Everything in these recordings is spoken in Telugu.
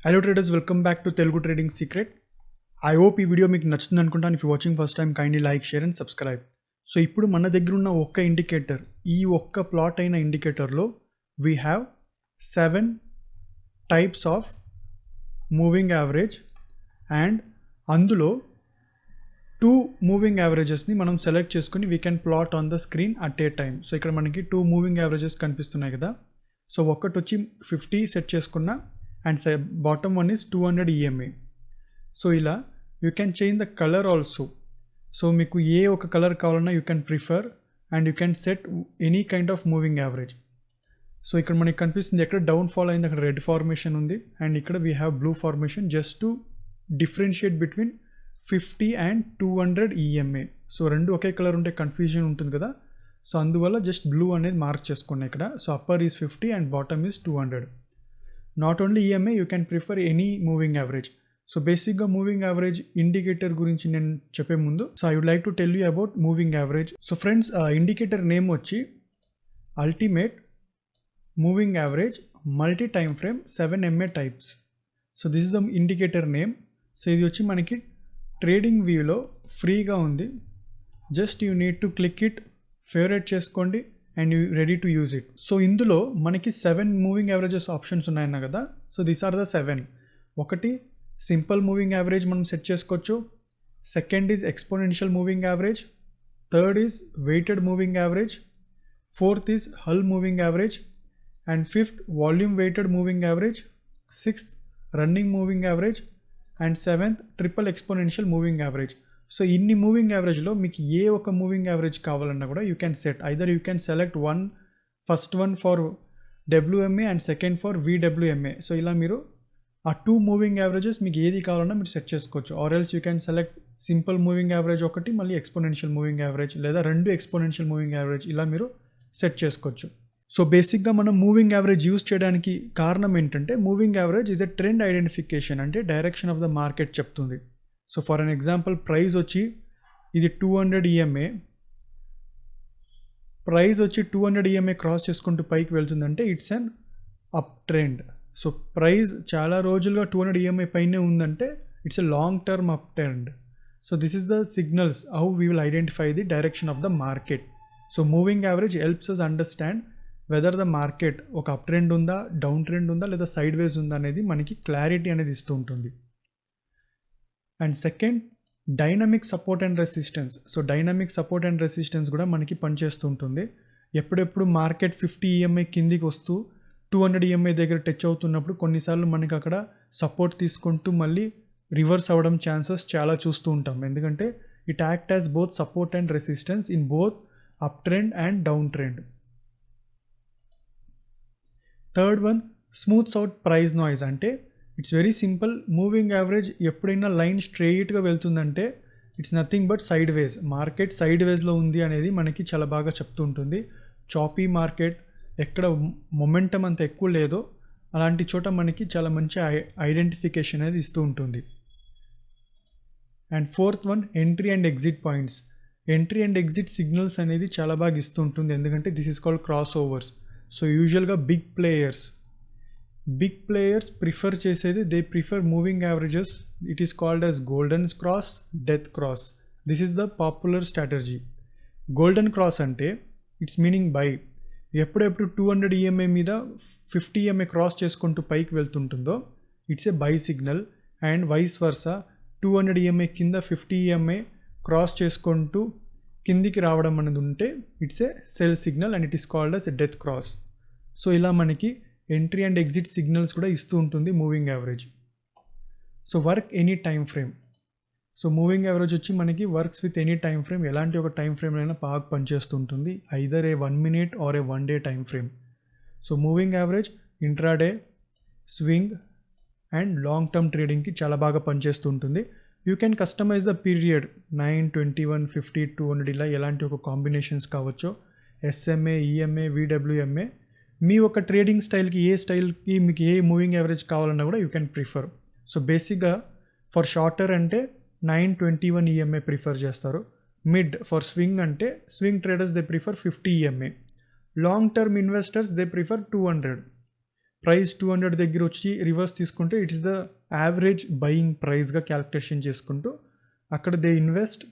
Hello traders, welcome back to Telugu trading secret. I hope ఈ వీడియో మీకు నచ్చుతుంది అనుకుంటాను. If you watching first time kindly like, share and subscribe. So ఇప్పుడు మన దగ్గర ఉన్న ఒక్క ఇండికేటర్, ఈ ఒక్క ప్లాట్ అయిన ఇండికేటర్లో we have 7 types of moving average and అందులో 2 మూవింగ్ యావరేజెస్ని మనం సెలెక్ట్ చేసుకుని we can plot on the screen at a time. So ఇక్కడ మనకి 2 మూవింగ్ యావరేజెస్ కనిపిస్తున్నాయి కదా. సో ఒక్కటి వచ్చి 50 సెట్ చేసుకున్న and say bottom one is 200 EMA. So ila you can change the color also. So meeku ఏ ఒక కలర్ కావాలన్నా you can prefer and you can set any kind of moving average. So ఇక్కడ మనకి కనిపిస్తుంది ఎక్కడ డౌన్ ఫాల్ అయింది, అక్కడ రెడ్ ఫార్మేషన్ ఉంది అండ్ ఇక్కడ we have blue formation just to differentiate between 50 and 200 EMA. So రెండు ఒకే కలర్ ఉంటే కన్ఫ్యూజన్ ఉంటుంది కదా. సో అందువల్ల జస్ట్ బ్లూ అనేది మార్క్ చేసుకోండి ఇక్కడ. So upper is 50 and bottom is 200. Not only EMI, you can prefer any moving average. So బేసిక్గా మూవింగ్ యావరేజ్ ఇండికేటర్ గురించి నేను చెప్పే ముందు I would like to tell you about moving average. So friends, indicator name వచ్చి ultimate moving average multi time frame 7 MA types. So this is the indicator name. So ఇది వచ్చి మనకి ట్రేడింగ్ వ్యూలో ఫ్రీగా ఉంది. Just you need to click it, favourite చేసుకోండి and you ready to use it. So ఇందులో మనకి 7 మూవింగ్ యావరేజెస్ ఆప్షన్స్ ఉన్నాయన్న కదా. So these are the 7. ఒకటి సింపుల్ మూవింగ్ యావరేజ్ మనం సెట్ చేసుకోవచ్చు. Second is exponential moving average. Third is weighted moving average. Fourth is hull moving average and fifth volume weighted moving average. Sixth running moving average and seventh triple exponential moving average. So ఇన్ని మూవింగ్ యావరేజ్లో మీకు ఏ ఒక మూవింగ్ యావరేజ్ కావాలన్నా కూడా you can set. Either you can select first one for WMA and second for VWMA. So ఇలా మీరు ఆ 2 మూవింగ్ యావరేజెస్ మీకు ఏది కావాలన్నా మీరు సెట్ చేసుకోవచ్చు. Or else you can select simple moving average ఒకటి, మళ్ళీ ఎక్స్పోనెన్షియల్ మూవింగ్ యావరేజ్, లేదా 2 ఎక్స్పోనెన్షియల్ మూవింగ్ యావరేజ్, ఇలా మీరు సెట్ చేసుకోవచ్చు. సో బేసిక్గా మనం మూవింగ్ యావరేజ్ యూజ్ చేయడానికి కారణం ఏంటంటే moving average is a trend identification, అంటే డైరెక్షన్ ఆఫ్ ద మార్కెట్ చెప్తుంది. So for an example price వచ్చి ఇది 200 EMA, ప్రైస్ వచ్చి 200 EMA క్రాస్ చేసుకుంటూ పైకి వెళ్తుందంటే it's an up trend. So price చాలా రోజులుగా 200 EMA పైనే ఉందంటే it's a long term up trend. So this is the signals how we will identify the direction of the market. So moving average helps us understand whether the market ఒక అప్ ట్రెండ్ ఉందా, డౌన్ ట్రెండ్ ఉందా, లేదా సైడ్ వేస్ ఉందా అనేది మనకి క్లారిటీ అనేది ఇస్తూ ఉంటుంది. And second dynamic support and resistance. So dynamic support and resistance కూడా మనకి పనిచేస్తూ ఉంటుంది. ఎప్పుడెప్పుడు మార్కెట్ 50 EMA కిందికి వస్తూ 200 EMA దగ్గర టచ్ అవుతున్నప్పుడు కొన్నిసార్లు మనకి అక్కడ సపోర్ట్ తీసుకుంటూ మళ్ళీ రివర్స్ అవ్వడం ఛాన్సెస్ చాలా చూస్తూ ఉంటాం. ఎందుకంటే it act as both support and resistance in both up trend and down trend. Third one smooths out price noise. అంటే it's very simple. Moving average ఎప్పుడైనా లైన్ స్ట్రెయిట్గా వెళ్తుందంటే it's nothing but sideways. Market side వేస్లో ఉంది అనేది మనకి చాలా బాగా చెప్తూ ఉంటుంది. చాపీ మార్కెట్, ఎక్కడ మొమెంటం అంత ఎక్కువ లేదో అలాంటి చోట మనకి చాలా మంచి ఐడెంటిఫికేషన్ అనేది ఇస్తూ ఉంటుంది. And fourth one entry and exit points. Entry and exit signals అనేది చాలా బాగా ఇస్తూ ఉంటుంది, ఎందుకంటే this is called crossovers. So యూజువల్గా బిగ్ ప్లేయర్స్ ప్రిఫర్ చేసేది, they prefer moving averages. It is called as golden cross, death cross. This is the popular strategy. Golden cross అంటే ఇట్స్ మీనింగ్ బై. ఎప్పుడెప్పుడు 200 EMA మీద 50 EMA క్రాస్ చేసుకుంటూ పైకి వెళ్తుంటుందో it's a buy signal. And vice versa 200 EMA కింద 50 EMA క్రాస్ చేసుకుంటూ కిందికి రావడం అనేది ఉంటే it's a sell signal and it is called as death cross. So ఇలా మనకి ఎంట్రీ అండ్ ఎగ్జిట్ సిగ్నల్స్ కూడా ఇస్తూ ఉంటుంది moving average. So work any time frame. So moving average వచ్చి మనకి works with any time frame, ఎలాంటి ఒక టైం ఫ్రేమ్ అయినా బాగా పనిచేస్తుంటుంది. Either a 1 minute or a 1 day time frame. So moving average intraday, swing and long term ట్రేడింగ్కి చాలా బాగా పనిచేస్తూ ఉంటుంది. You can customise the period 9, 21, 50, 200 ఇలా ఎలాంటి ఒక కాంబినేషన్స్ కావచ్చో. SMA, EMA, VWMA మీ ఒక ట్రేడింగ్ స్టైల్కి, ఏ స్టైల్కి మీకు ఏ మూవింగ్ యావరేజ్ కావాలన్నా కూడా యూ కెన్ ప్రిఫర్. సో బేసిక్గా ఫర్ షార్టర్ అంటే 9, 21 EMA ప్రిఫర్ చేస్తారు. మిడ్ ఫర్ స్వింగ్ అంటే swing traders they prefer 50 EMA. Long term investors they prefer 200. Price 200 దగ్గర వచ్చి రివర్స్ తీసుకుంటే it is the average buying ప్రైస్గా క్యాల్కులేషన్ చేసుకుంటూ అక్కడ they invest,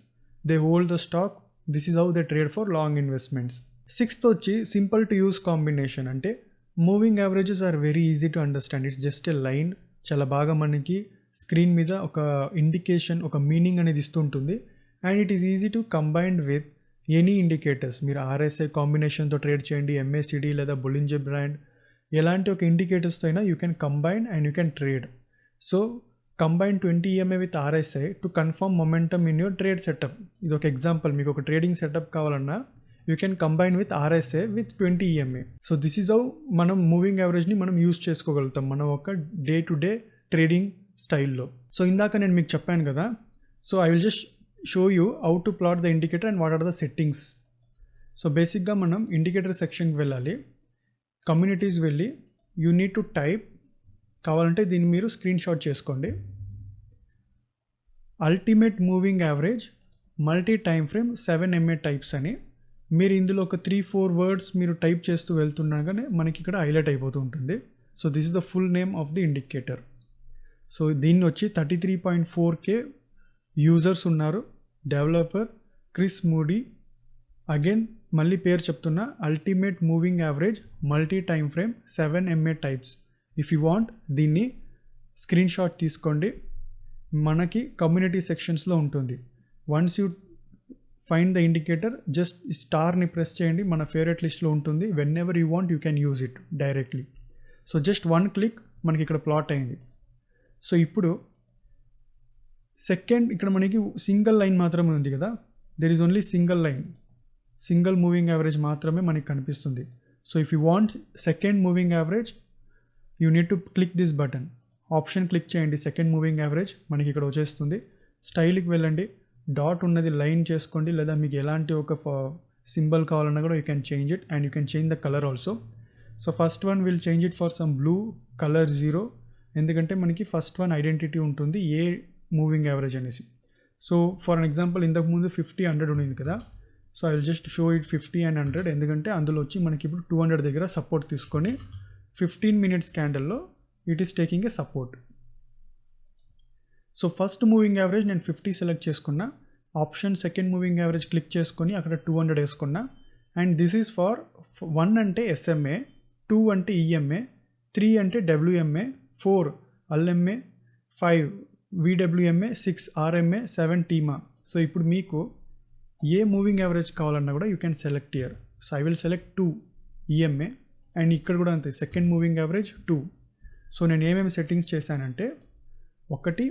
they hold the stock. This is how they trade for long investments. Sixth వచ్చి సింపుల్ టు యూస్ కాంబినేషన్. అంటే moving averages are very easy to understand. It's just a line. చాలా బాగా మనకి స్క్రీన్ మీద ఒక ఇండికేషన్, ఒక మీనింగ్ అనేది ఇస్తుంటుంది. And it is easy to combined with any indicators. మీరు ఆర్ఎస్ఐ కాంబినేషన్తో ట్రేడ్ చేయండి, ఎంఏసిడి లేదా బొలింజర్ బ్రాండ్, ఎలాంటి ఒక ఇండికేటర్స్తో అయినా you can combine and you can trade. So combine 20 EMA with RSI to confirm momentum in your trade setup. ఇది ఒక ఎగ్జాంపుల్. మీకు ఒక ట్రేడింగ్ సెటప్ కావాలన్నా you can combine with RSI with 20 EMA. So this is how మనం మూవింగ్ యావరేజ్ని మనం యూజ్ చేసుకోగలుగుతాం మన ఒక డే టు డే ట్రేడింగ్ స్టైల్లో. సో ఇందాక నేను మీకు చెప్పాను కదా, so I will just show you how to plot the indicator and what are the settings. So బేసిక్గా మనం ఇండికేటర్ సెక్షన్కి వెళ్ళాలి. కమ్యూనిటీస్ వెళ్ళి యూ నీడ్ టు టైప్, కావాలంటే దీన్ని మీరు స్క్రీన్ షాట్ చేసుకోండి, ultimate moving average multi time frame 7 MA types అని. మీరు ఇందులో ఒక 3-4 వర్డ్స్ మీరు టైప్ చేస్తూ వెళ్తుండగానే మనకి ఇక్కడ హైలైట్ అయిపోతూ ఉంటుంది. So this is the full name of the indicator. So దీన్ని వచ్చి 33.4K యూజర్స్ ఉన్నారు. Developer Chris moody. అగైన్ మళ్ళీ పేరు చెప్తున్నా, ultimate moving average multi time frame 7 MA types. If you want దీన్ని స్క్రీన్ షాట్ తీసుకోండి, మనకి కమ్యూనిటీ సెక్షన్స్లో ఉంటుంది. Once you find the indicator just స్టార్ని ప్రెస్ చేయండి, మన ఫేవరెట్ లిస్ట్లో ఉంటుంది. Whenever you want you can use it directly. So just 1 click మనకి ఇక్కడ ప్లాట్ అయింది. సో ఇప్పుడు సెకండ్ ఇక్కడ మనకి సింగిల్ లైన్ మాత్రమే ఉంది కదా, there is only single line, single moving average మాత్రమే మనకి కనిపిస్తుంది. So if you want second moving average you need to click this button. Option click చేయండి, సెకండ్ మూవింగ్ యావరేజ్ మనకి ఇక్కడ వచ్చేస్తుంది. స్టైల్కి వెళ్ళండి, డాట్ ఉన్నది లైన్ చేసుకోండి, లేదా మీకు ఎలాంటి ఒక సింబల్ కావాలన్నా కూడా you can change it and you can change the colour also. So first one will change it for some blue colour 0, ఎందుకంటే మనకి ఫస్ట్ వన్ ఐడెంటిటీ ఉంటుంది ఏ మూవింగ్ యావరేజ్ అనేసి. సో ఫర్ అన్ ఎగ్జాంపుల్ ఇంతకుముందు 50, 100 ఉండింది కదా, so I will just show it 50 and 100, ఎందుకంటే అందులో వచ్చి మనకి ఇప్పుడు 200 దగ్గర సపోర్ట్ తీసుకొని 15 minutes క్యాండిల్లో it is taking a support. So first moving average నేను 50 సెలెక్ట్ చేసుకున్నా, option second moving average click చేసుకొని అక్కడ 200 వేసుకున్నా. అండ్ దిస్ ఈజ్ ఫర్ 1 అంటే SMA, 2 అంటే EMA, 3 అంటే WMA, 4 LMA, 5 VWMA, 6 RMA, 7 TMA. So ఇప్పుడు మీకు ఏ మూవింగ్ యావరేజ్ కావాలన్నా కూడా you can select year. So I will select 2 EMA and ఇక్కడ కూడా అంతే, సెకండ్ మూవింగ్ యావరేజ్ 2. సో నేను ఏమేమి సెట్టింగ్స్ చేశానంటే, ఒకటి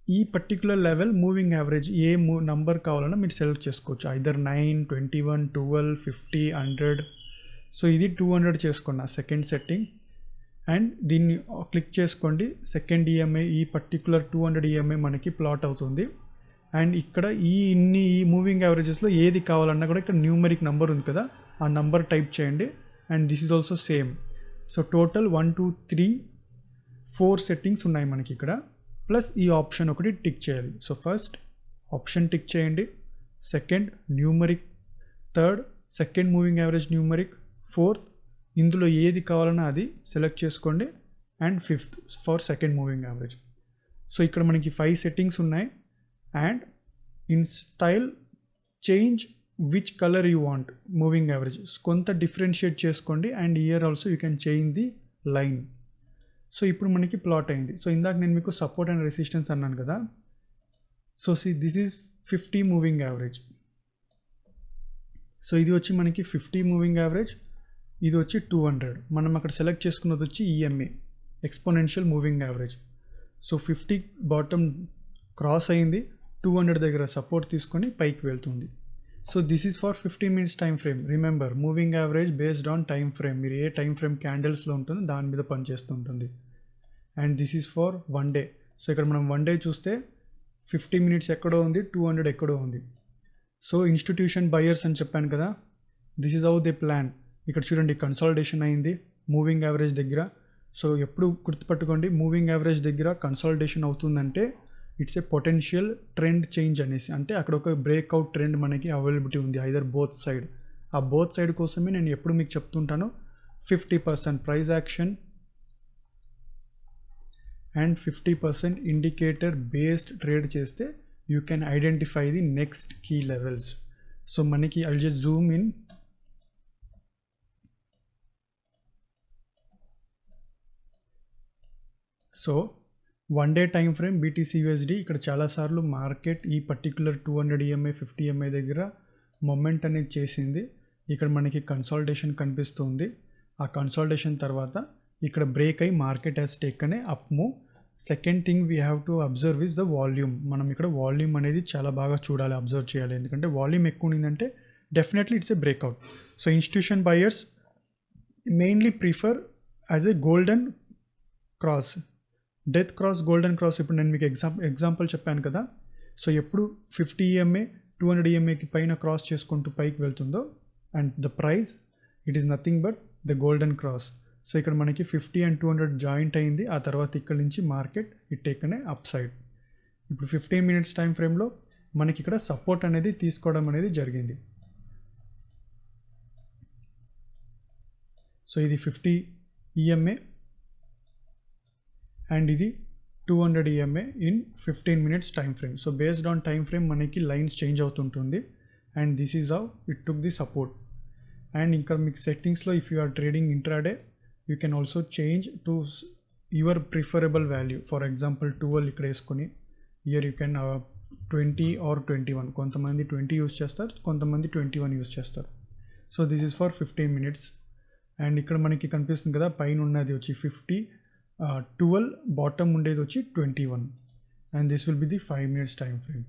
ఈ పర్టికులర్ లెవెల్ మూవింగ్ యావరేజ్ ఏ నంబర్ కావాలన్నా మీరు సెలెక్ట్ చేసుకోవచ్చు, ఐదర్ 9, 21, 12, 50, 100. సో ఇది 200 చేసుకున్నా సెకండ్ సెట్టింగ్. అండ్ దీన్ని క్లిక్ చేసుకోండి, సెకండ్ EMA ఈ పర్టికులర్ 200 EMA మనకి ప్లాట్ అవుతుంది. అండ్ ఇక్కడ ఈ మూవింగ్ యావరేజెస్లో ఏది కావాలన్నా కూడా ఇక్కడ న్యూమరిక్ నెంబర్ ఉంది కదా, ఆ నంబర్ టైప్ చేయండి. And this is also same. So total 1, 2, 3, 4 settings ఉన్నాయి మనకి ఇక్కడ, ప్లస్ ఈ ఆప్షన్ ఒకటి టిక్ చేయాలి. సో ఫస్ట్ ఆప్షన్ టిక్ చేయండి, second numeric, third second moving average numeric, fourth ఇందులో ఏది కావాలన్నా అది సెలెక్ట్ చేసుకోండి, and fifth for second moving average. So ఇక్కడ మనకి 5 సెట్టింగ్స్ ఉన్నాయి. And in style change which colour you want moving average కొంత డిఫరెన్షియేట్ చేసుకోండి. And year also you can change the line. So ఇప్పుడు మనకి ప్లాట్ అయింది. సో ఇందాక నేను మీకు సపోర్ట్ అండ్ రెసిస్టెన్స్ అన్నాను కదా, so this is 50 moving average. So ఇది వచ్చి మనకి 50 మూవింగ్ యావరేజ్, ఇది వచ్చి 200. మనం అక్కడ సెలెక్ట్ చేసుకున్నది వచ్చి EMA, exponential moving average. So 50 bottom cross అయింది, 200 దగ్గర సపోర్ట్ తీసుకొని పైకి వెళ్తుంది. So this is for 15 minutes time frame. Remember moving average based on time frame, మీరు ఏ టైం ఫ్రేమ్ క్యాండిల్స్లో ఉంటుందో దాని మీద పనిచేస్తుంటుంది. And this is for 1 day. సో ఇక్కడ మనం 1 day చూస్తే 50 minutes ఎక్కడో ఉంది, 200 ఎక్కడో ఉంది. సో ఇన్స్టిట్యూషన్ బయర్స్ అని చెప్పాను కదా, this is how they plan. ఇక్కడ చూడండి కన్సాలిడేషన్ అయింది మూవింగ్ యావరేజ్ దగ్గర. సో ఎప్పుడు గుర్తుపట్టుకోండి, మూవింగ్ యావరేజ్ దగ్గర కన్సాలిడేషన్ అవుతుందంటే it's a potential trend change అనేసి, అంటే అక్కడ ఒక బ్రేక్అవుట్ ట్రెండ్ మనకి అవైలబిలిటీ ఉంది ఐదర్ బోత్ సైడ్. ఆ బోత్ సైడ్ కోసమే నేను ఎప్పుడు మీకు చెప్తుంటాను 50% price action, and 50% indicator based trade చేస్తే you can identify the next key levels. So మనకి I will just Zoom in. So 1 day time frame BTC USD ఇక్కడ చాలాసార్లు మార్కెట్ ఈ పర్టిక్యులర్ 200 EMA 50 EMA దగ్గర మొమెంట్ అనేది చేసింది. ఇక్కడ మనకి కన్సాలిడేషన్ కనిపిస్తుంది. ఆ కన్సాలిడేషన్ తర్వాత ఇక్కడ బ్రేక్ అయ్యి market has taken A up move. Second thing we have to observe is the volume. మనం ఇక్కడ వాల్యూమ్ అనేది చాలా బాగా చూడాలి, అబ్జర్వ్ చేయాలి. ఎందుకంటే వాల్యూమ్ ఎక్కువ ఉండిందంటే definitely it's a breakout. So institution buyers mainly prefer as a golden cross, death cross, golden cross. ఇప్పుడు నేను మీకు ఎగ్జాంపుల్ చెప్పాను కదా. సో ఎప్పుడు 50 EMA 200 EMAకి పైన క్రాస్ చేసుకుంటూ పైకి వెళ్తుందో and the price it is nothing but the golden cross. So ఇక్కడ మనకి 50 and 200 జాయింట్ అయింది. ఆ తర్వాత ఇక్కడ నుంచి market it taken A up side. ఇప్పుడు 15 minutes టైం ఫ్రేమ్లో మనకి ఇక్కడ సపోర్ట్ అనేది తీసుకోవడం అనేది జరిగింది. సో ఇది 50 EMA అండ్ ఇది 200 EMA in 15 minutes time frame. So based on time frame మనకి లైన్స్ చేంజ్ అవుతుంటుంది. And this is how it took the support. And ఇంకా మీకు సెట్టింగ్స్లో if you are trading intraday you can also change to your preferable value. For example 12 ఇక్కడ వేసుకొని ఇయర్ యూ కెన్ 20 or 21. కొంతమంది 20 యూస్ చేస్తారు, కొంతమంది 21 యూస్ చేస్తారు. So this is for 15 minutes. And ఇక్కడ మనకి కనిపిస్తుంది కదా పైన ఉన్నది వచ్చి 50, 12 బాటమ్ ఉండేది వచ్చి 21. And this will be the 5 minutes time frame.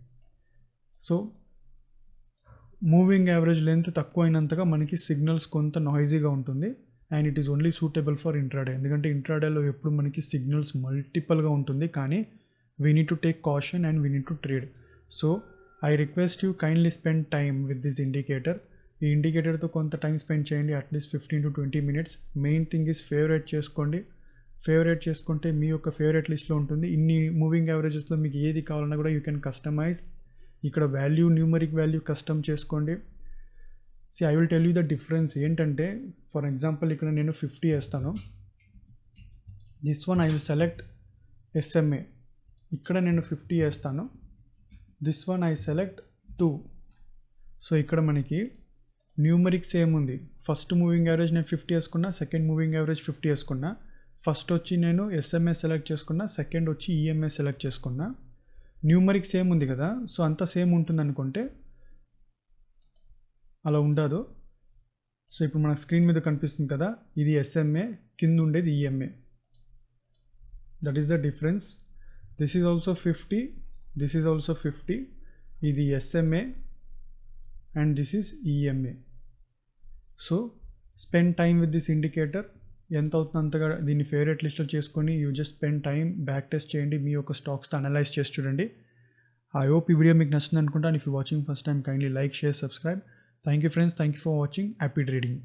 So moving average length తక్కువ అయినంతగా మనకి సిగ్నల్స్ కొంత నాయిజీగా ఉంటుంది. And it is only suitable for intraday. ఎందుకంటే ఇంట్రాడేలో ఎప్పుడు మనకి సిగ్నల్స్ మల్టిపుల్గా ఉంటుంది. కానీ we need to take caution and we need to trade. So I request you kindly spend time with this indicator. ఈ ఇండికేటర్తో కొంత టైం స్పెండ్ చేయండి, at least 15 to 20 minutes. Main thing is favourite చేసుకోండి. ఫేవరెట్ చేసుకుంటే మీ యొక్క ఫేవరెట్ లిస్ట్లో ఉంటుంది. ఇన్ని మూవింగ్ యావరేజెస్లో మీకు ఏది కావాలన్నా కూడా యూ కెన్ కస్టమైజ్. ఇక్కడ వాల్యూ, న్యూమరిక్ వాల్యూ కస్టమ్ చేసుకోండి. See I will tell you the difference ఏంటంటే, ఫర్ ఎగ్జాంపుల్ ఇక్కడ నేను 50 వేస్తాను. This one I will select SMA. ఇక్కడ నేను 50 వేస్తాను. This one I select 2. So ఇక్కడ మనకి న్యూమరిక్ సేమ్ ఉంది. ఫస్ట్ మూవింగ్ యావరేజ్ నేను 50 వేసుకున్నా, సెకండ్ మూవింగ్ యావరేజ్ 50 వేసుకున్నా. ఫస్ట్ వచ్చి నేను SMA సెలెక్ట్ చేసుకున్నా, సెకండ్ వచ్చి EMA సెలెక్ట్ చేసుకున్నా. న్యూమరిక్ సేమ్ ఉంది కదా. సో అంతా సేమ్ ఉంటుంది అనుకుంటే అలా ఉండదు. సో ఇప్పుడు మనకు స్క్రీన్ మీద కనిపిస్తుంది కదా, ఇది SMA, కింద ఉండేది EMA. That is the difference. This is also 50, this is also 50. ఇది SMA and this is EMA. So spend time with this indicator. ఎంత అవుతుంది అంతగా దీన్ని ఫేవరెట్ లిస్ట్లో చేసుకొని you just spend time, back test చేయండి, మీ యొక్క స్టాక్స్తో అనలైజ్ చేసి చూడండి. ఐ హోప్ ఈ వీడియో మీకు నచ్చింది అనుకుంటాను. If you watching first time kindly like, share, subscribe. Thank you friends, thank you for watching. Happy trading.